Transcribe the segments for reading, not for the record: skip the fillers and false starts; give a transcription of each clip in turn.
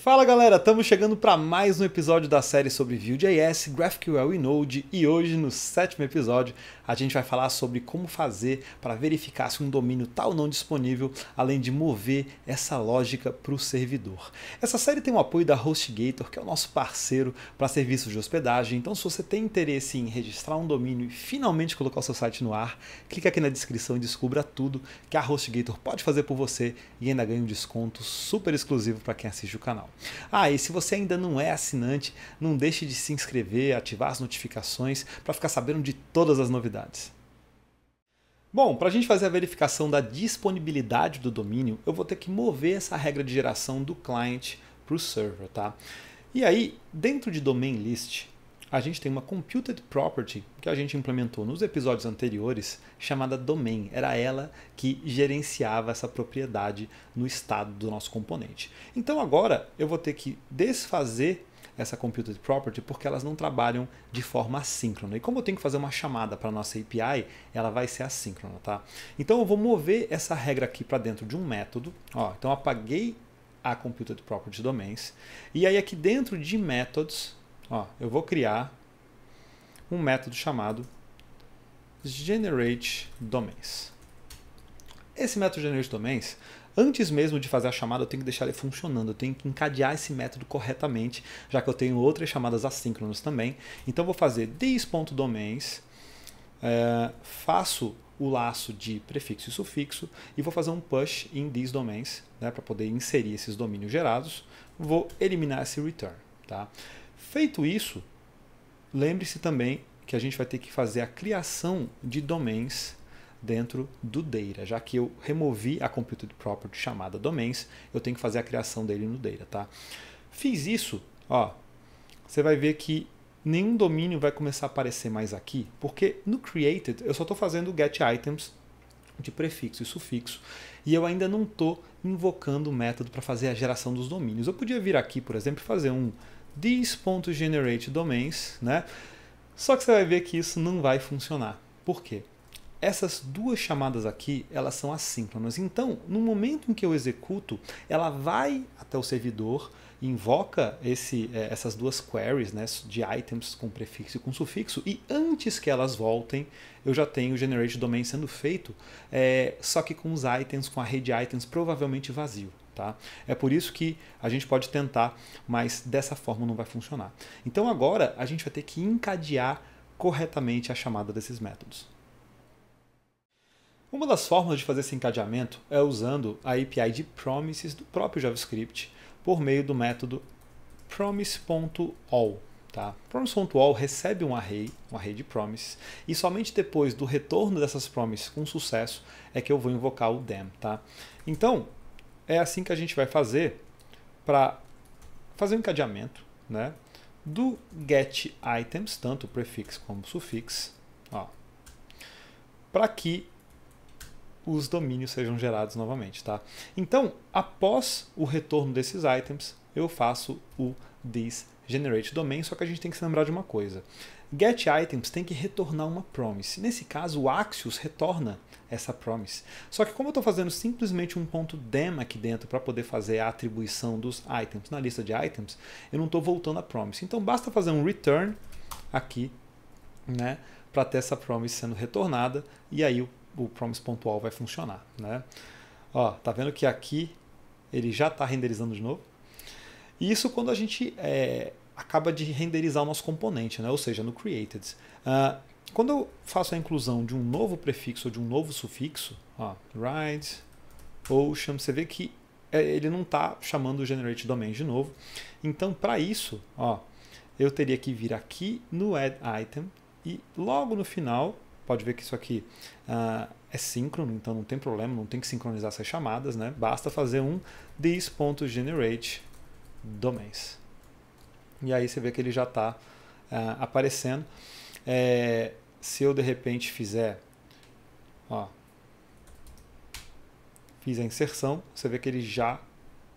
Fala galera, estamos chegando para mais um episódio da série sobre Vue.js, GraphQL e Node, e hoje no 7º episódio a gente vai falar sobre como fazer para verificar se um domínio está ou não disponível, além de mover essa lógica para o servidor. Essa série tem o apoio da HostGator, que é o nosso parceiro para serviços de hospedagem, então se você tem interesse em registrar um domínio e finalmente colocar o seu site no ar, clica aqui na descrição e descubra tudo que a HostGator pode fazer por você e ainda ganha um desconto super exclusivo para quem assiste o canal. E se você ainda não é assinante, não deixe de se inscrever, ativar as notificações para ficar sabendo de todas as novidades. Bom, para a gente fazer a verificação da disponibilidade do domínio, eu vou ter que mover essa regra de geração do client para o server, tá? E aí, dentro de domain list, a gente tem uma computed property que a gente implementou nos episódios anteriores, chamada domain. Era ela que gerenciava essa propriedade no estado do nosso componente. Então agora eu vou ter que desfazer essa computed property porque elas não trabalham de forma assíncrona. E como eu tenho que fazer uma chamada para a nossa API, ela vai ser assíncrona, tá? Então eu vou mover essa regra aqui para dentro de um método. Então eu apaguei a computed property domains. E aí aqui dentro de methods, eu vou criar um método chamado GenerateDomains. Esse método GenerateDomains, antes mesmo de fazer a chamada, eu tenho que deixar ele funcionando. Eu tenho que encadear esse método corretamente, já que eu tenho outras chamadas assíncronas também. Então eu vou fazer this.domains, faço o laço de prefixo e sufixo e vou fazer um push in these domains, para poder inserir esses domínios gerados. Vou eliminar esse return. Tá? Feito isso, lembre-se também que a gente vai ter que fazer a criação de domains dentro do data. Já que eu removi a computed property chamada domains, eu tenho que fazer a criação dele no data. Tá? Fiz isso, você vai ver que nenhum domínio vai começar a aparecer mais aqui, porque no created eu só estou fazendo get items de prefixo e sufixo, e eu ainda não estou invocando o método para fazer a geração dos domínios. Eu podia vir aqui, por exemplo, e fazer um this.generateDomains, né? Só que você vai ver que isso não vai funcionar. Por quê? Essas duas chamadas aqui, elas são assíncronas. Então, no momento em que eu executo, ela vai até o servidor, invoca essas duas queries, né, de items com prefixo e com sufixo, e antes que elas voltem, eu já tenho o GenerateDomain sendo feito, só que com os itens, com a array de items provavelmente vazio. Tá? É por isso que a gente pode tentar, mas dessa forma não vai funcionar. Então agora a gente vai ter que encadear corretamente a chamada desses métodos. Uma das formas de fazer esse encadeamento é usando a API de promises do próprio JavaScript por meio do método promise.all. Tá? Promise.all recebe um array de promises, e somente depois do retorno dessas promises com sucesso é que eu vou invocar o them. Tá? Então, é assim que a gente vai fazer para fazer o encadeamento, né, do get items, tanto prefixo como sufixo, para que os domínios sejam gerados novamente. Tá? Então, após o retorno desses items, eu faço o this GenerateDomain, só que a gente tem que se lembrar de uma coisa. Get items tem que retornar uma promise. Nesse caso, o Axios retorna essa promise. Só que como eu estou fazendo simplesmente um ponto .dem aqui dentro para poder fazer a atribuição dos items na lista de items, eu não estou voltando a promise. Então basta fazer um return aqui, né, para ter essa promise sendo retornada, e aí o promise.all vai funcionar. Né? Tá vendo que aqui ele já está renderizando de novo? E isso quando a gente acaba de renderizar o nosso componente, né? Ou seja, no created. Quando eu faço a inclusão de um novo prefixo ou de um novo sufixo, ride, ocean, você vê que ele não está chamando o GenerateDomain de novo. Então, para isso, eu teria que vir aqui no add item e logo no final, pode ver que isso aqui é síncrono, então não tem problema, não tem que sincronizar essas chamadas, né? Basta fazer um this.generateDomains. E aí você vê que ele já está aparecendo. Se eu de repente fizer, fiz a inserção, você vê que ele já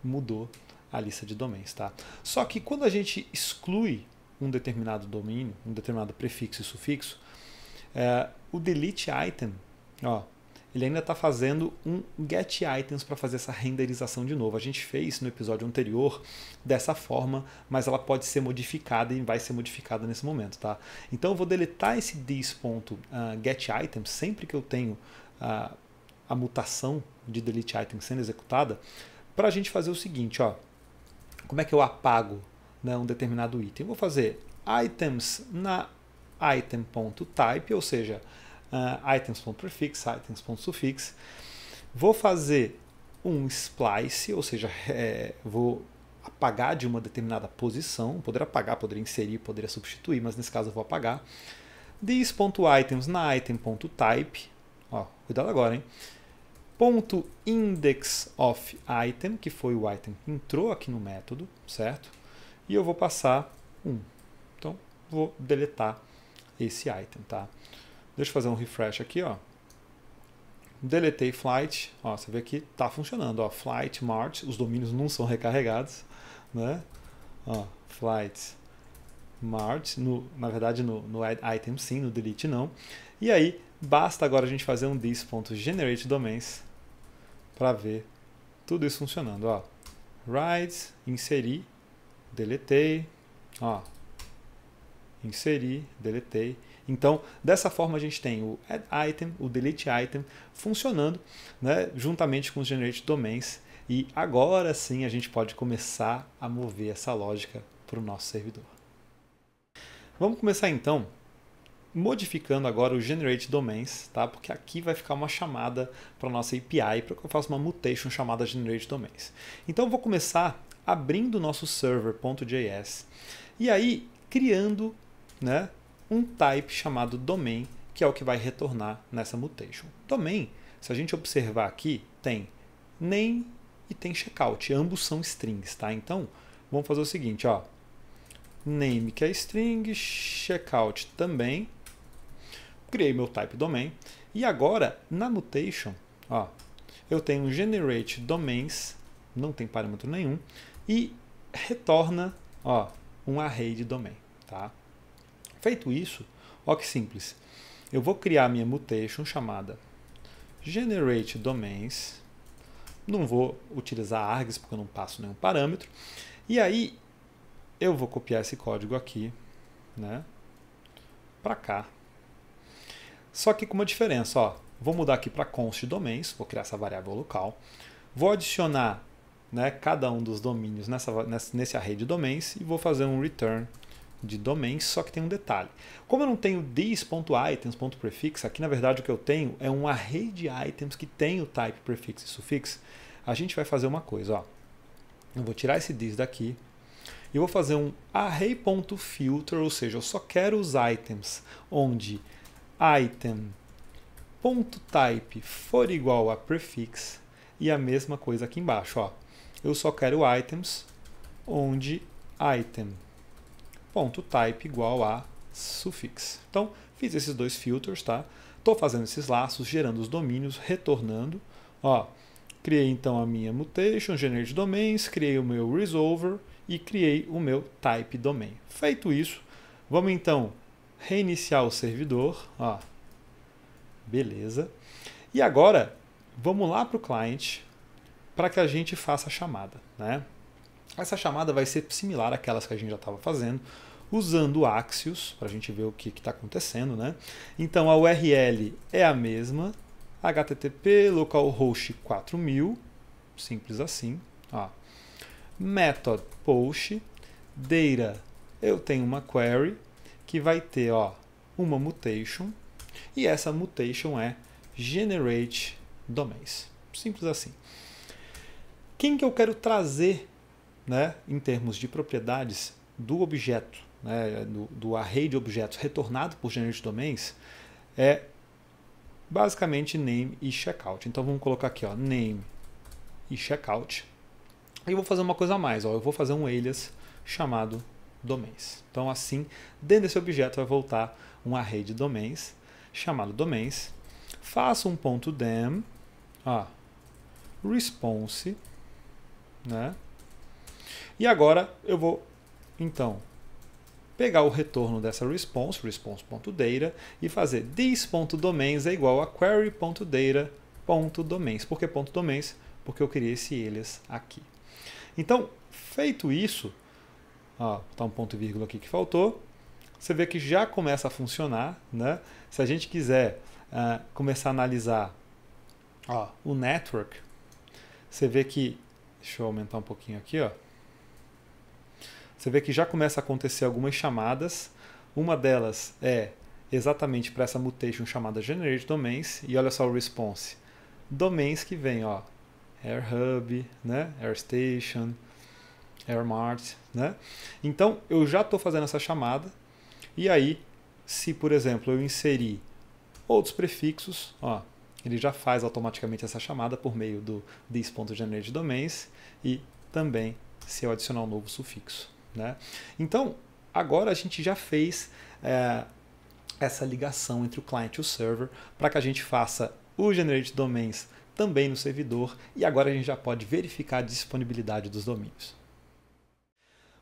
mudou a lista de domains. Tá? Só que quando a gente exclui um determinado domínio, um determinado prefixo e sufixo, o delete item, ele ainda está fazendo um getItems para fazer essa renderização de novo. A gente fez no episódio anterior dessa forma, mas ela pode ser modificada e vai ser modificada nesse momento, tá? Então eu vou deletar esse this.getItems sempre que eu tenho a mutação de deleteItem sendo executada, para a gente fazer o seguinte, ó. Como é que eu apago, né, um determinado item? Eu vou fazer items na item.type, ou seja, items.prefix, items.suffix. Vou fazer um splice, ou seja, vou apagar de uma determinada posição. Poderia apagar, poderia inserir, poderia substituir, mas nesse caso eu vou apagar. This.items na item.type. Ó, cuidado agora, hein? .index of item, que foi o item que entrou aqui no método, certo? E eu vou passar 1. Então, vou deletar esse item, tá? Deixa eu fazer um refresh aqui, ó. Deletei flight, ó, você vê que tá funcionando, ó, flight, march, os domínios não são recarregados, né? Ó, flight, march, na verdade no item sim, no delete não. E aí, basta agora a gente fazer um this.generateDomains para ver tudo isso funcionando, ó. Write, inserir, deletei, ó. Inserir, deletei. Então, dessa forma a gente tem o addItem, o deleteItem funcionando, né, juntamente com os generateDomains. E agora sim a gente pode começar a mover essa lógica para o nosso servidor. Vamos começar então modificando agora o generateDomains, tá? Porque aqui vai ficar uma chamada para a nossa API, para que eu faça uma mutation chamada generateDomains. Então eu vou começar abrindo o nosso server.js e aí criando, né, um type chamado domain, que é o que vai retornar nessa mutation. Domain, se a gente observar aqui, tem name e tem checkout, ambos são strings, tá? Então vamos fazer o seguinte, ó. Name que é string, checkout também. Criei meu type domain. E agora, na mutation, ó, eu tenho generateDomains, não tem parâmetro nenhum, e retorna, ó, um array de domain. Tá? Feito isso, ó que simples. Eu vou criar a minha mutation chamada generateDomains. Não vou utilizar args porque eu não passo nenhum parâmetro. E aí, eu vou copiar esse código aqui, né, para cá. Só que com uma diferença, ó. Vou mudar aqui para constDomains, vou criar essa variável local. Vou adicionar, né, cada um dos domínios nesse array de domains e vou fazer um return de domains, só que tem um detalhe. Como eu não tenho this.items.prefix, aqui na verdade o que eu tenho é um array de items que tem o type prefix e suffix, a gente vai fazer uma coisa, ó. Eu vou tirar esse this daqui e vou fazer um array.filter, ou seja, eu só quero os items onde item.type for igual a prefix e a mesma coisa aqui embaixo, ó. Eu só quero items onde item.type igual a suffix. Então, fiz esses dois filters, tá? Estou fazendo esses laços, gerando os domínios, retornando, ó. Criei então a minha mutation, generateDomains, criei o meu resolver e criei o meu type domain. Feito isso, vamos então reiniciar o servidor, ó. Beleza. E agora, vamos lá para o cliente para que a gente faça a chamada, né? Essa chamada vai ser similar àquelas que a gente já estava fazendo, usando o Axios, para a gente ver o que está acontecendo, né? Então a URL é a mesma, http localhost 4000, simples assim, ó. Method post, data, eu tenho uma query que vai ter, ó, uma mutation, e essa mutation é generateDomains. Simples assim. Quem que eu quero trazer, né, em termos de propriedades do objeto, né, do array de objetos retornado por generateDomains, é basicamente name e checkout. Então vamos colocar aqui, ó, name e checkout. E eu vou fazer uma coisa a mais, ó, eu vou fazer um alias chamado domains. Então assim, dentro desse objeto vai voltar um array de domains chamado domains. Faço um ponto .dem, ó, response, né? E agora eu vou então pegar o retorno dessa response, response.data, e fazer this.domains é igual a query.data.domains. Por que .domains? Porque eu criei esse alias aqui. Então, feito isso, está um ponto e vírgula aqui que faltou, você vê que já começa a funcionar, né? Se a gente quiser começar a analisar o network, você vê que, deixa eu aumentar um pouquinho aqui, você vê que já começa a acontecer algumas chamadas. Uma delas é exatamente para essa mutation chamada generate domains, e olha só o response. Domains que vem, AirHub, né? AirStation, AirMart, né? Então, eu já estou fazendo essa chamada, e aí, se, por exemplo, eu inserir outros prefixos, ele já faz automaticamente essa chamada por meio do this.generateDomains, e também se eu adicionar um novo sufixo, né? Então, agora a gente já fez essa ligação entre o client e o server para que a gente faça o generate domains também no servidor, e agora a gente já pode verificar a disponibilidade dos domínios.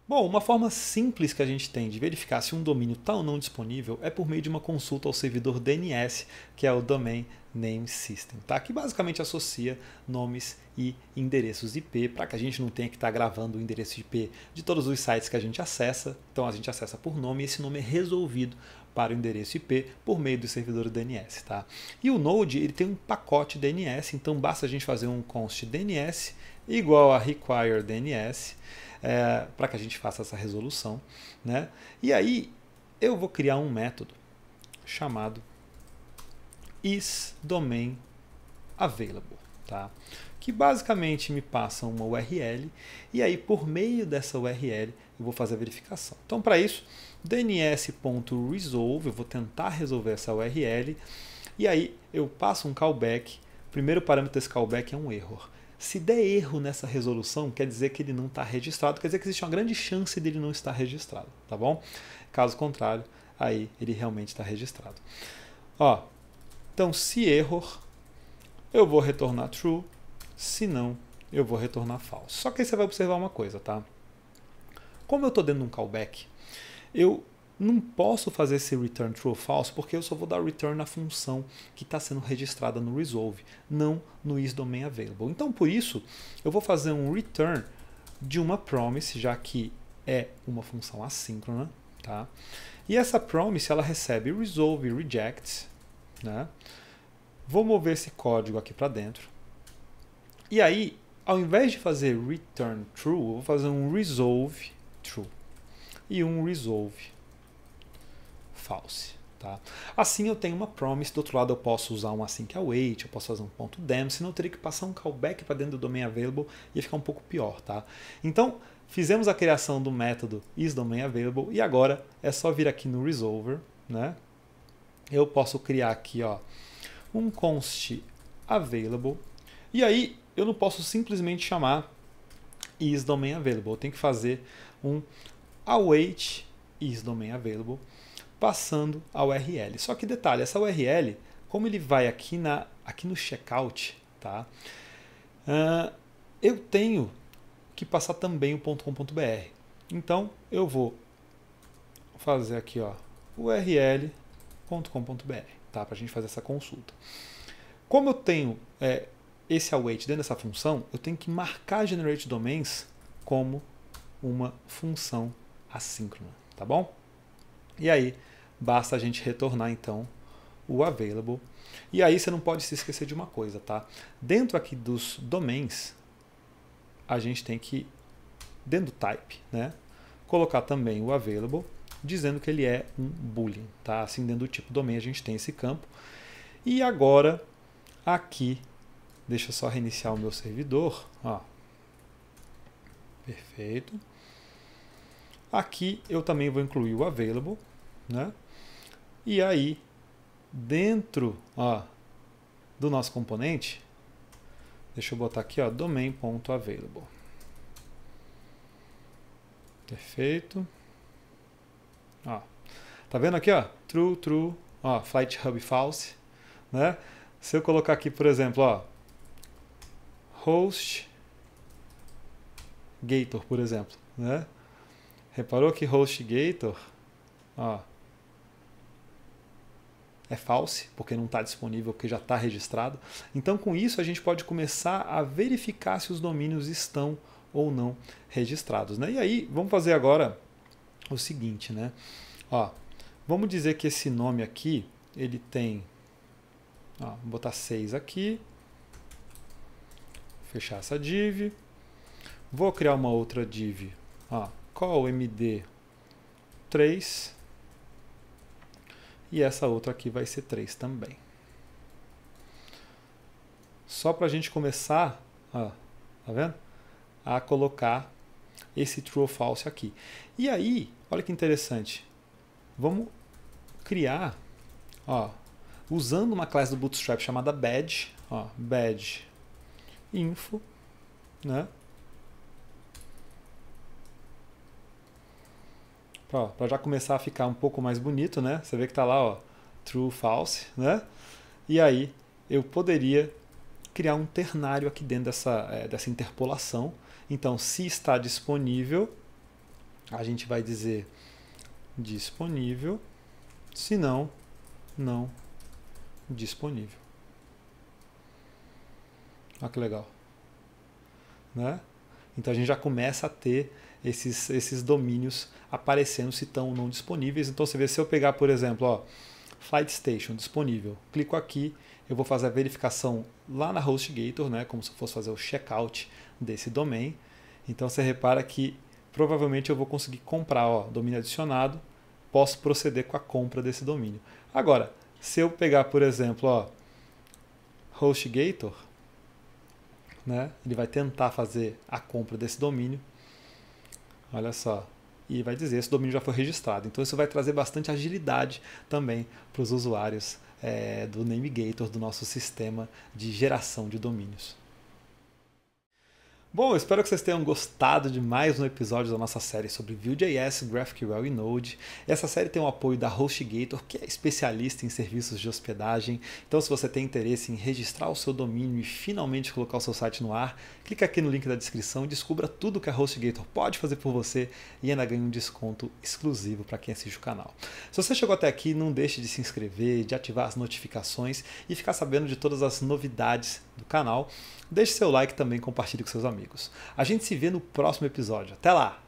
Bom, uma forma simples que a gente tem de verificar se um domínio está ou não disponível é por meio de uma consulta ao servidor DNS, que é o Domain Name System, tá? Que basicamente associa nomes e endereços IP para que a gente não tenha que estar gravando o endereço IP de todos os sites que a gente acessa. Então a gente acessa por nome, e esse nome é resolvido para o endereço IP por meio do servidor DNS, tá? E o Node, ele tem um pacote DNS, então basta a gente fazer um const DNS igual a require DNS, para que a gente faça essa resolução, né? E aí eu vou criar um método chamado isDomainAvailable, tá? Que basicamente me passa uma URL, e aí por meio dessa URL eu vou fazer a verificação. Então, para isso, dns.resolve, eu vou tentar resolver essa URL, e aí eu passo um callback. O primeiro parâmetro desse callback é um error. Se der erro nessa resolução, quer dizer que ele não está registrado, quer dizer que existe uma grande chance dele não estar registrado, tá bom? Caso contrário, aí ele realmente está registrado. Então, se error, eu vou retornar true, se não, eu vou retornar false. Só que aí você vai observar uma coisa, tá? Como eu estou dentro de um callback, eu não posso fazer esse return true ou false, porque eu só vou dar return na função que está sendo registrada no resolve, não no isDomainAvailable. Então, por isso, eu vou fazer um return de uma promise, já que é uma função assíncrona, tá? E essa promise, ela recebe resolve e reject, né? Vou mover esse código aqui para dentro. E aí, ao invés de fazer return true, eu vou fazer um resolve true e um resolve false, tá? Assim eu tenho uma promise, do outro lado eu posso usar um async-await, eu posso fazer um ponto .dem, senão eu teria que passar um callback para dentro do domain available e ia ficar um pouco pior, tá? Então, fizemos a criação do método isDomainAvailable, e agora é só vir aqui no resolver, né? Eu posso criar aqui, um const available, e aí eu não posso simplesmente chamar isDomainAvailable, eu tenho que fazer um await isDomainAvailable, passando a URL. Só que detalhe, essa URL, como ele vai aqui no checkout, tá? Eu tenho que passar também o .com.br. Então eu vou fazer aqui, url.com.br, tá? Para a gente fazer essa consulta. Como eu tenho esse await dentro dessa função, eu tenho que marcar GenerateDomains como uma função assíncrona, tá bom? E aí, basta a gente retornar, então, o available. E aí você não pode se esquecer de uma coisa, tá? Dentro aqui dos domains, a gente tem que, dentro do type, né, colocar também o available, dizendo que ele é um boolean, tá? Assim, dentro do tipo domain, a gente tem esse campo. E agora, aqui, deixa eu só reiniciar o meu servidor. Perfeito. Aqui eu também vou incluir o available, né? E aí, dentro do nosso componente, deixa eu botar aqui, domain.available. Perfeito. Tá vendo aqui, true, true, flight hub false, né? Se eu colocar aqui, por exemplo, host Gator, por exemplo, né? Reparou que HostGator ó, é false, porque não está disponível, porque já está registrado. Então, com isso, a gente pode começar a verificar se os domínios estão ou não registrados, né? E aí, vamos fazer agora o seguinte, né? Ó, vamos dizer que esse nome aqui, ele tem... Ó, vou botar 6 aqui. Fechar essa div. Vou criar uma outra div. Ó, call md3. E essa outra aqui vai ser 3 também. Só para a gente começar, ó, tá vendo? A colocar esse true ou false aqui. E aí, olha que interessante. Vamos criar, ó, usando uma classe do Bootstrap chamada badge, ó, badge info, né? Para já começar a ficar um pouco mais bonito, né? Você vê que está lá, ó, true, false, né? E aí eu poderia criar um ternário aqui dentro dessa interpolação. Então, se está disponível, a gente vai dizer disponível, se não, não disponível. Olha que legal, né? Então a gente já começa a ter esses domínios aparecendo se estão ou não disponíveis. Então você vê, se eu pegar, por exemplo, ó, Flight Station disponível, clico aqui, eu vou fazer a verificação lá na HostGator, né, como se eu fosse fazer o checkout desse domain. Então você repara que provavelmente eu vou conseguir comprar, ó, domínio adicionado, posso proceder com a compra desse domínio. Agora, se eu pegar, por exemplo, ó, HostGator, né, ele vai tentar fazer a compra desse domínio. Olha só. E vai dizer esse domínio já foi registrado. Então isso vai trazer bastante agilidade também para os usuários do Namegator, do nosso sistema de geração de domínios. Bom, eu espero que vocês tenham gostado de mais um episódio da nossa série sobre Vue.js, GraphQL e Node. Essa série tem o apoio da HostGator, que é especialista em serviços de hospedagem. Então, se você tem interesse em registrar o seu domínio e finalmente colocar o seu site no ar, clica aqui no link da descrição e descubra tudo que a HostGator pode fazer por você e ainda ganhe um desconto exclusivo para quem assiste o canal. Se você chegou até aqui, não deixe de se inscrever, de ativar as notificações e ficar sabendo de todas as novidades do canal. Deixe seu like também e compartilhe com seus amigos. A gente se vê no próximo episódio. Até lá!